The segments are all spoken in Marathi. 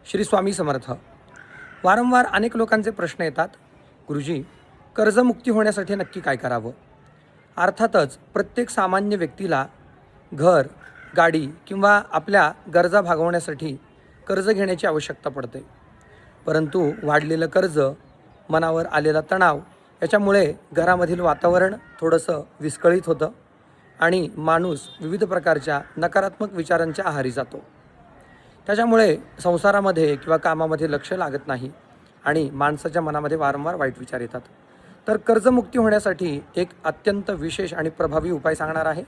श्री स्वामी समर्थ. वारंवार अनेक लोकांचे प्रश्न येतात, गुरुजी कर्जमुक्ती होण्यासाठी नक्की काय करावं? अर्थातच प्रत्येक सामान्य व्यक्तीला घर, गाडी किंवा आपल्या गरजा भागवण्यासाठी कर्ज घेण्याची आवश्यकता पडते. परंतु वाढलेलं कर्ज, मनावर आलेला तणाव याच्यामुळे घरामधील वातावरण थोडंसं विस्कळीत होतं आणि माणूस विविध प्रकारच्या नकारात्मक विचारांच्या आहारी जातो. त्याच्यामुळे संसारामध्ये किंवा कामामध्ये लक्ष लागत नाही आणि माणसाच्या मनामध्ये वारंवार वाईट विचार येतात. तर कर्जमुक्ती होण्यासाठी एक अत्यंत विशेष आणि प्रभावी उपाय सांगणार आहे.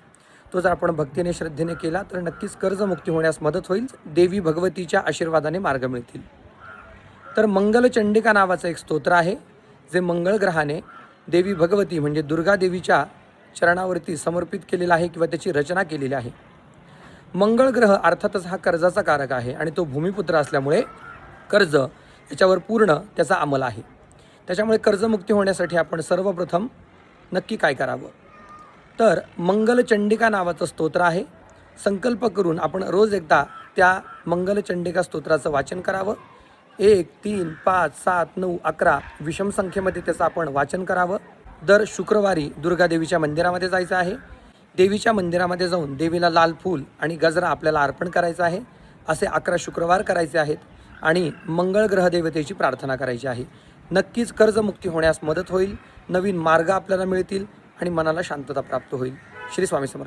तो जर आपण भक्तीने श्रद्धेने केला तर नक्कीच कर्जमुक्ती होण्यास मदत होईल. देवी भगवतीच्या आशीर्वादाने मार्ग मिळतील. तर मंगलचंडिका नावाचं एक स्तोत्र आहे, जे मंगळ ग्रहाने देवी भगवती म्हणजे दुर्गा देवीच्या चरणावरती समर्पित केलेलं आहे किंवा त्याची रचना केलेली आहे. मंगळ ग्रह अर्थातच हा कर्जाचा कारक आहे आणि तो भूमिपुत्र असल्यामुळे कर्ज याच्यावर पूर्ण त्याचा अंमल आहे. त्याच्यामुळे कर्जमुक्ती होण्यासाठी आपण सर्वप्रथम नक्की काय करावं? तर मंगलचंडिका नावाचं स्तोत्र आहे. संकल्प करून आपण रोज एकदा त्या मंगलचंडिका स्तोत्राचं वाचन करावं. 1, 3, 5, 7, 9, 11 विषम संख्येमध्ये त्याचं आपण वाचन करावं. दर शुक्रवारी दुर्गा देवीच्या मंदिरामध्ये जायचं आहे. देवीच्या मंदिरामध्ये जाऊन देवीला लाल फूल आणि गजरा आपल्याला अर्पण करायचा आहे. असे 11 शुक्रवार करायचे आहेत आणि मंगळ ग्रह देवतेची प्रार्थना करायची आहे. नक्कीच कर्जमुक्ती होण्यास मदत होईल. नवीन मार्ग आपल्याला मिळतील आणि मनाला शांतता प्राप्त होईल. श्री स्वामी समर्थ.